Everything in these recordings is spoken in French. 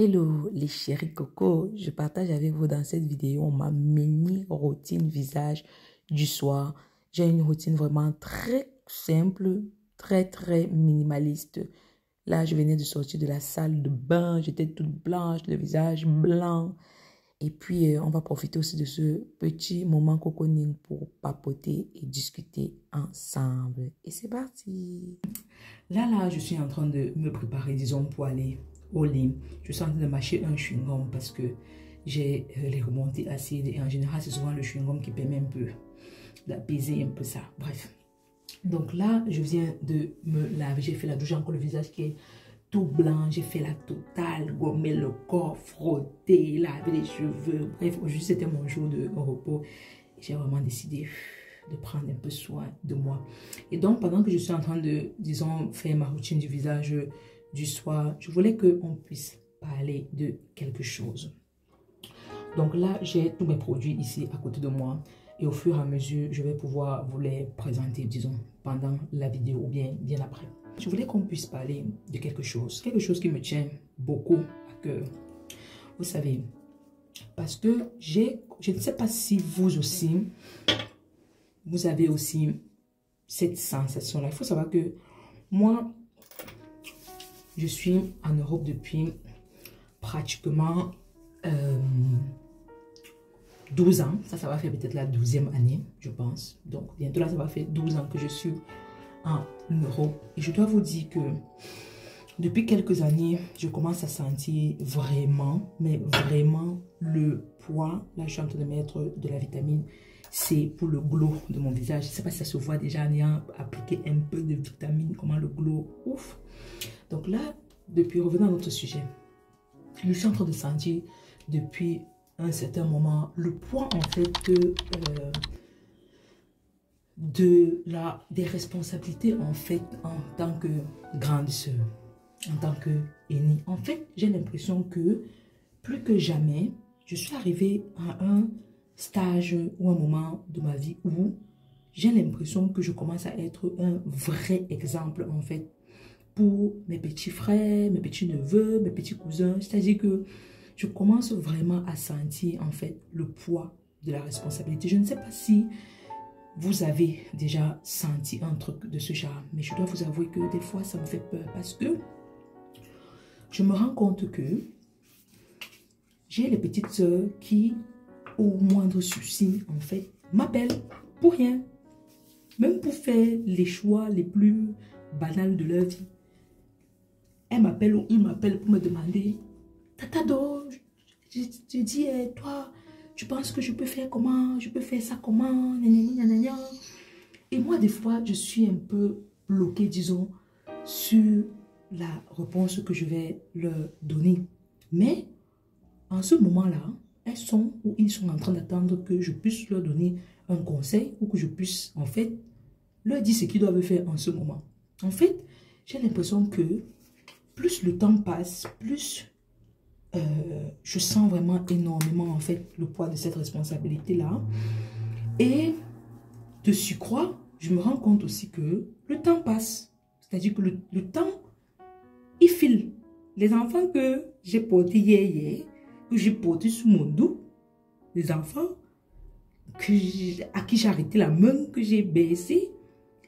Hello les chéris coco, je partage avec vous dans cette vidéo ma mini routine visage du soir. J'ai une routine vraiment très simple, très minimaliste. Là, je venais de sortir de la salle de bain, j'étais toute blanche, le visage blanc. Et puis, on va profiter aussi de ce petit moment cocooning pour papoter et discuter ensemble. Et c'est parti! Là, je suis en train de me préparer, disons, pour aller au lit. Je suis en train de mâcher un chewing-gum parce que j'ai les remontées acides. Et en général, c'est souvent le chewing-gum qui permet un peu d'apaiser un peu ça. Bref. Donc là, je viens de me laver. J'ai fait la douche, j'ai encore le visage qui est tout blanc. J'ai fait la totale, gommer le corps, frotter, laver les cheveux. Bref, aujourd'hui, c'était mon jour de repos. J'ai vraiment décidé de prendre un peu soin de moi. Et donc, pendant que je suis en train de, disons, faire ma routine du visage du soir, je voulais qu'on puisse parler de quelque chose. Donc là, j'ai tous mes produits ici à côté de moi. Et au fur et à mesure, je vais pouvoir vous les présenter, disons, pendant la vidéo ou bien après. Je voulais qu'on puisse parler de quelque chose qui me tient beaucoup à cœur. Vous savez, parce que je ne sais pas si vous aussi, vous avez aussi cette sensation-là. Il faut savoir que moi, je suis en Europe depuis pratiquement 12 ans. Ça va faire peut-être la 12e année, je pense. Donc, bientôt là, ça va faire 12 ans que je suis en Europe. Et je dois vous dire que depuis quelques années, je commence à sentir vraiment, mais vraiment le poids. Là, je suis en train de mettre de la vitamine C pour le glow de mon visage. Je ne sais pas si ça se voit déjà en ayant appliqué un peu de vitamine, comment le glow, ouf. Donc là, revenons à notre sujet. Je suis en train de sentir depuis un certain moment le poids en fait des responsabilités en fait en tant que grande sœur, en tant que aînée. En fait, j'ai l'impression que plus que jamais, je suis arrivée à un stage ou un moment de ma vie où j'ai l'impression que je commence à être un vrai exemple en fait pour mes petits frères, mes petits neveux, mes petits cousins. C'est-à-dire que je commence vraiment à sentir en fait le poids de la responsabilité. Je ne sais pas si vous avez déjà senti un truc de ce genre, mais je dois vous avouer que des fois ça me fait peur parce que je me rends compte que j'ai les petites sœurs qui, au moindre souci, en fait, m'appellent pour rien. Même pour faire les choix les plus banals de leur vie. Elle m'appelle ou il m'appelle pour me demander « Tata Do, je dis, toi, tu penses que je peux faire comment? Je peux faire ça comment? » Et moi, des fois, je suis un peu bloquée, disons, sur la réponse que je vais leur donner. Mais, en ce moment-là, elles sont ou ils sont en train d'attendre que je puisse leur donner un conseil ou que je puisse, en fait, leur dire ce qu'ils doivent faire en ce moment. En fait, j'ai l'impression que plus le temps passe, plus je sens vraiment énormément en fait le poids de cette responsabilité-là. Et de surcroît, je me rends compte aussi que le temps passe. C'est-à-dire que le temps, il file. Les enfants que j'ai portés hier, que j'ai portés sous mon dos, les enfants à qui j'ai arrêté la main, que j'ai baissé,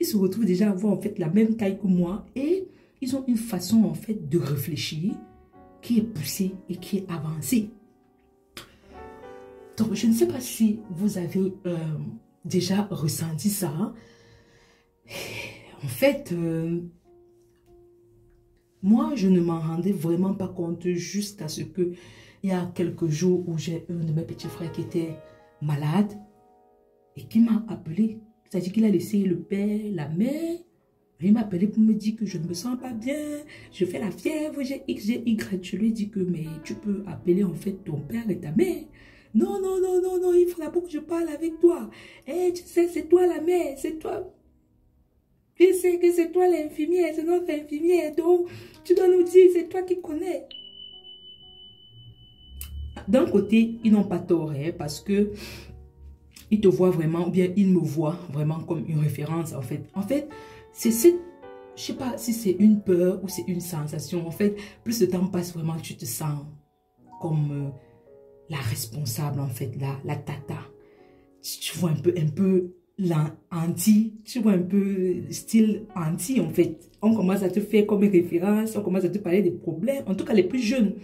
ils se retrouvent déjà à avoir en fait la même taille que moi et ils ont une façon en fait de réfléchir qui est poussée et qui est avancée. Donc je ne sais pas si vous avez déjà ressenti ça. En fait, moi je ne m'en rendais vraiment pas compte jusqu'à ce que il y a quelques jours où j'ai un de mes petits frères qui était malade et qui m'a appelé. C'est-à-dire qu'il a laissé le père, la mère. Il m'a appelé pour me dire que je ne me sens pas bien, je fais la fièvre, j'ai X, j'ai Y. Je lui ai dit que mais tu peux appeler en fait ton père et ta mère. Non, il faut d'abord que je parle avec toi. Eh, tu sais, c'est toi la mère, c'est toi. Je sais que c'est toi l'infirmière, c'est notre infirmière. Donc, tu dois nous dire, c'est toi qui connais. D'un côté, ils n'ont pas tort, hein, parce que ils te voient vraiment, ou bien ils me voient vraiment comme une référence en fait. En fait, c'est cette je sais pas si c'est une peur ou c'est une sensation. En fait, plus le temps passe, vraiment, tu te sens comme la responsable, en fait, la tata. Tu vois un peu l'anti, tu vois un peu style anti, en fait. On commence à te faire comme référence, on commence à te parler des problèmes. En tout cas, les plus jeunes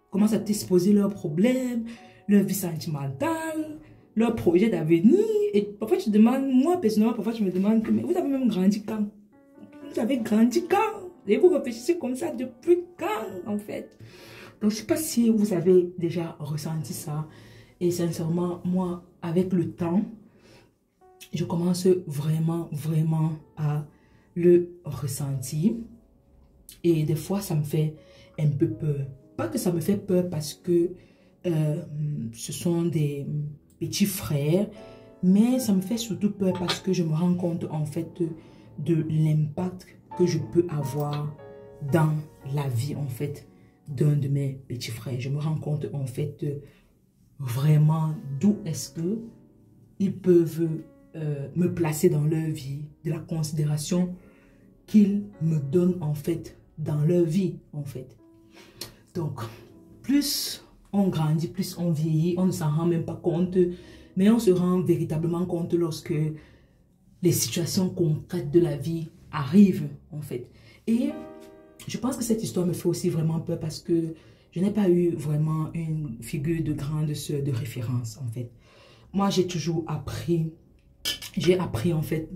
commencent à t'exposer leurs problèmes, leur vie sentimentale, leur projet d'avenir. Et parfois, tu te demandes, moi, personnellement, parfois, je me demande, mais vous avez même grandi quand? Vous avez grandi quand? Et vous réfléchissez comme ça depuis quand, en fait? Donc, je ne sais pas si vous avez déjà ressenti ça. Et sincèrement, moi, avec le temps, je commence vraiment à le ressentir. Et des fois, ça me fait un peu peur. Pas que ça me fait peur parce que ce sont des petits frères, mais ça me fait surtout peur parce que je me rends compte, en fait, de l'impact que je peux avoir dans la vie, en fait, d'un de mes petits frères. Je me rends compte, en fait, vraiment d'où est-ce que ils peuvent me placer dans leur vie, de la considération qu'ils me donnent, en fait, dans leur vie, en fait. Donc, plus on grandit, plus on vieillit, on ne s'en rend même pas compte, mais on se rend véritablement compte lorsque les situations concrètes de la vie arrivent, en fait. Et je pense que cette histoire me fait aussi vraiment peur parce que je n'ai pas eu vraiment une figure de grande sœur de référence, en fait. Moi, j'ai toujours appris, en fait,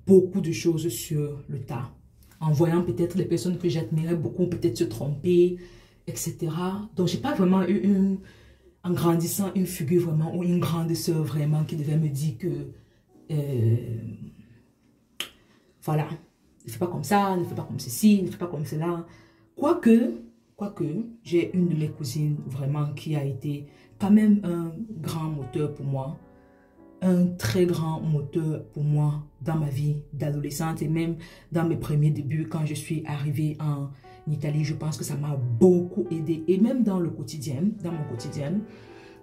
beaucoup de choses sur le tas. En voyant peut-être les personnes que j'admirais beaucoup, peut-être se tromper, etc. Donc, j'ai pas vraiment eu, en grandissant, une figure vraiment, ou une grande sœur vraiment qui devait me dire que, voilà, ne fais pas comme ça, ne fais pas comme ceci, ne fais pas comme cela. Quoique, j'ai une de mes cousines vraiment qui a été quand même un grand moteur pour moi. Un très grand moteur pour moi dans ma vie d'adolescente et même dans mes premiers débuts quand je suis arrivée en Italie. Je pense que ça m'a beaucoup aidé et même dans le quotidien, dans mon quotidien,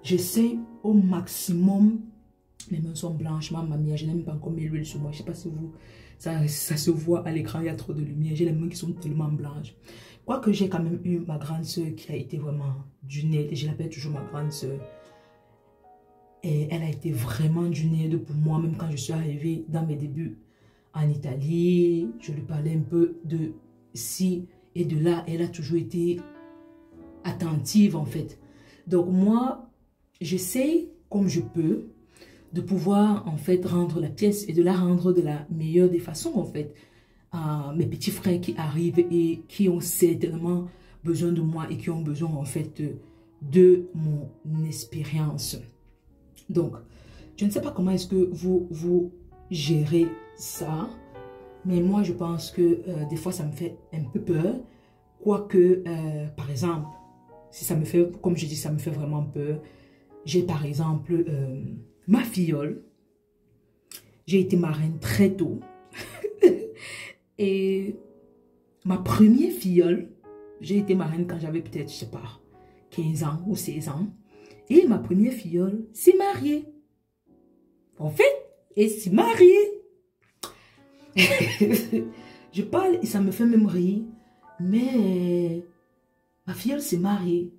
j'essaie au maximum. Mes mains sont blanches, ma mère, je n'aime pas encore mes l'huile sur moi. Je ne sais pas si vous, ça se voit à l'écran, il y a trop de lumière. J'ai les mains qui sont tellement blanches. Quoique j'ai quand même eu ma grande soeur qui a été vraiment d'une aide et je l'appelle toujours ma grande soeur. Et elle a été vraiment d'une aide pour moi, même quand je suis arrivée dans mes débuts en Italie. Je lui parlais un peu de ci et de là. Elle a toujours été attentive, en fait. Donc moi, j'essaie, comme je peux, de pouvoir, en fait, rendre la pièce et de la rendre de la meilleure des façons, en fait, à mes petits frères qui arrivent et qui ont certainement besoin de moi et qui ont besoin, en fait, de mon expérience. Donc, je ne sais pas comment est-ce que vous gérez ça, mais moi, je pense que des fois, ça me fait un peu peur. Quoique, par exemple, si ça me fait, comme je dis, ça me fait vraiment peur. J'ai par exemple ma filleule. J'ai été marraine très tôt. Et ma première filleule, j'ai été marraine quand j'avais peut-être, je sais pas, 15 ans ou 16 ans. Et ma première filleule s'est mariée. En fait, elle s'est mariée. Je parle et ça me fait même rire. Mais ma filleule s'est mariée.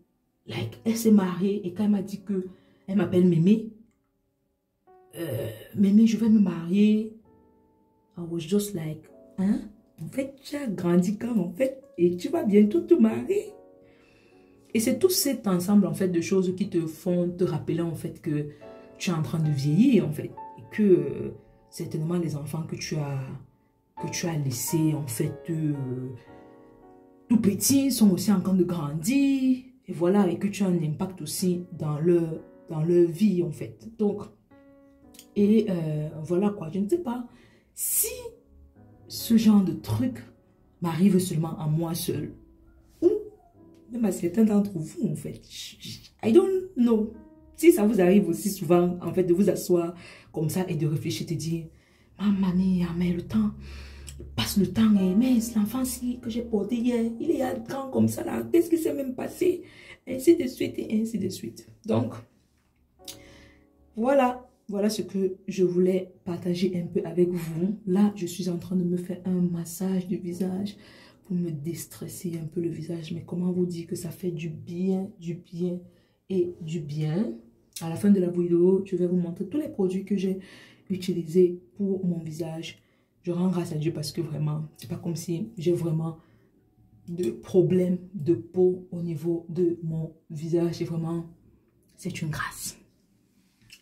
Like, elle s'est mariée et quand elle m'a dit que elle m'appelle Mémé. Mémé, je vais me marier. I was just like, hein? En fait, tu as grandi quand, en fait, et tu vas bientôt te marier. Et c'est tout cet ensemble, en fait, de choses qui te font te rappeler, en fait, que tu es en train de vieillir, en fait. Et que certainement les enfants que tu as laissés, en fait, tout petits, sont aussi en train de grandir. Et voilà, et que tu as un impact aussi dans leur vie, en fait. Donc, et voilà quoi, je ne sais pas si ce genre de truc m'arrive seulement à moi seule ou même à certains d'entre vous, en fait. I don't know. Si ça vous arrive aussi souvent, en fait, de vous asseoir comme ça et de réfléchir, te dire, maman, mais le temps, passe le temps, mais l'enfant que j'ai porté hier, il est grand comme ça là, qu'est-ce qui s'est même passé? Ainsi de suite et ainsi de suite. Donc, voilà. voilà ce que je voulais partager un peu avec vous. Là, je suis en train de me faire un massage du visage pour me déstresser un peu le visage. Mais comment vous dire que ça fait du bien et du bien. À la fin de la vidéo, je vais vous montrer tous les produits que j'ai utilisés pour mon visage. Je rends grâce à Dieu parce que vraiment, c'est pas comme si j'ai vraiment de problèmes de peau au niveau de mon visage. C'est une grâce.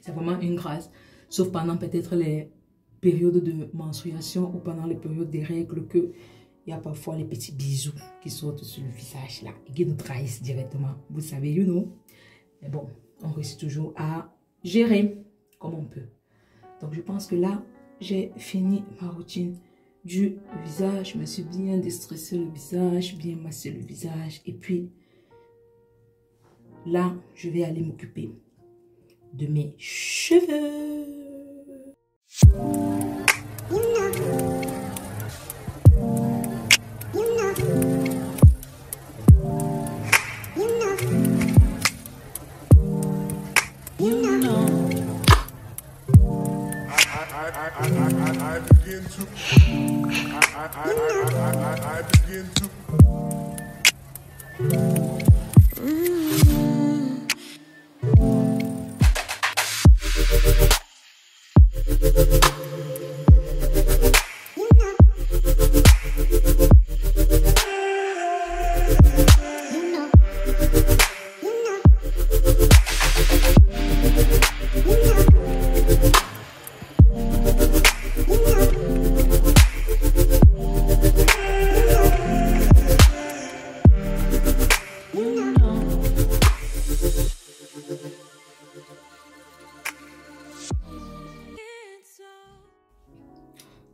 C'est vraiment une grâce. Sauf pendant peut-être les périodes de menstruation ou pendant les périodes des règles que il y a parfois les petits bisous qui sortent sur le visage là et qui nous trahissent directement. Vous savez, you know. Mais bon, on réussit toujours à gérer comme on peut. Donc je pense que là, j'ai fini ma routine du visage. Je me suis bien déstressé le visage, bien massé le visage. Et puis, là, je vais aller m'occuper de mes cheveux.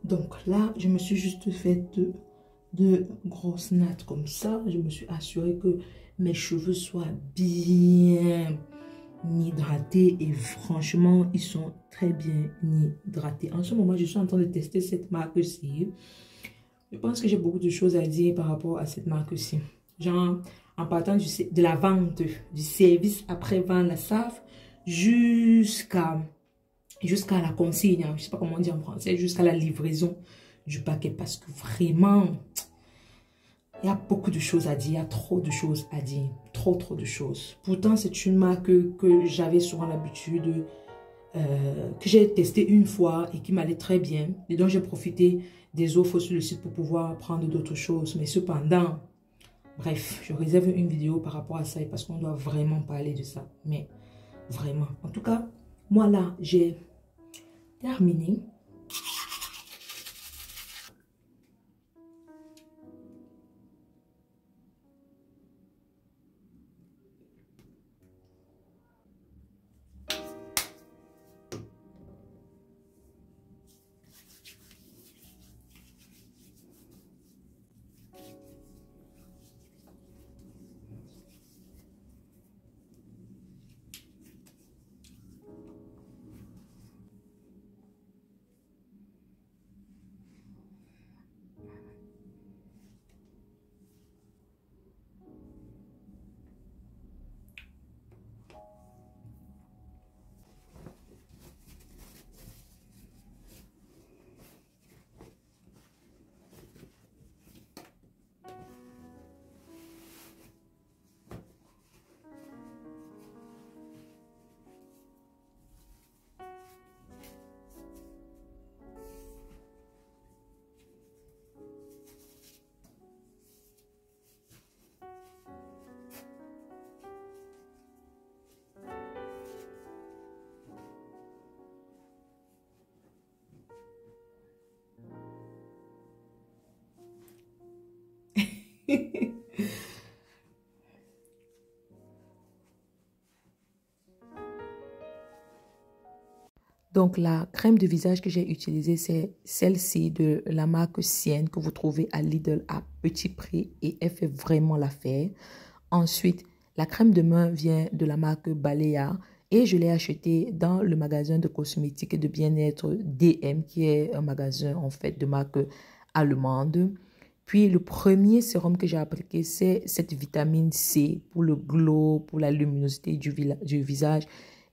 Donc là, je me suis juste fait de grosses nattes comme ça. Je me suis assurée que mes cheveux soient bien hydratés. Et franchement, ils sont très bien hydratés. En ce moment, je suis en train de tester cette marque-ci. Je pense que j'ai beaucoup de choses à dire par rapport à cette marque-ci. Genre, en partant de la vente, du service après-vente, la SAF, jusqu'à la consigne, je ne sais pas comment on dit en français, jusqu'à la livraison du paquet. Parce que vraiment, il y a beaucoup de choses à dire, il y a trop de choses à dire, trop de choses. Pourtant, c'est une marque que j'avais souvent l'habitude, que j'ai testé une fois et qui m'allait très bien. Et donc, j'ai profité des offres sur le site pour pouvoir prendre d'autres choses. Mais cependant, bref, je réserve une vidéo par rapport à ça parce qu'on doit vraiment parler de ça. Mais vraiment, en tout cas, moi là, j'ai terminé. Donc, la crème de visage que j'ai utilisée, c'est celle-ci de la marque Sienne que vous trouvez à Lidl à petit prix et elle fait vraiment l'affaire. Ensuite, la crème de main vient de la marque Balea et je l'ai achetée dans le magasin de cosmétiques et de bien-être DM qui est un magasin en fait de marque allemande. Puis, le premier sérum que j'ai appliqué, c'est cette vitamine C pour le glow, pour la luminosité du visage.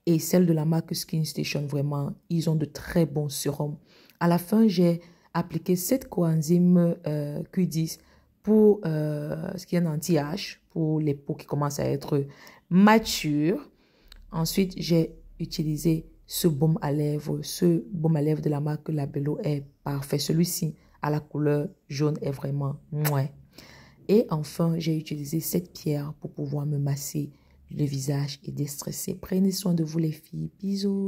et celle de la marque Skin Station. Vraiment, ils ont de très bons sérums. À la fin, j'ai appliqué cette coenzyme Q10 pour ce qui est un anti-âge, pour les peaux qui commencent à être matures. Ensuite, j'ai utilisé ce baume à lèvres. Ce baume à lèvres de la marque Labello est parfait. Celui-ci, à la couleur jaune, est vraiment mouais. Et enfin, j'ai utilisé cette pierre pour pouvoir me masser le visage et déstresser. Prenez soin de vous les filles. Bisous.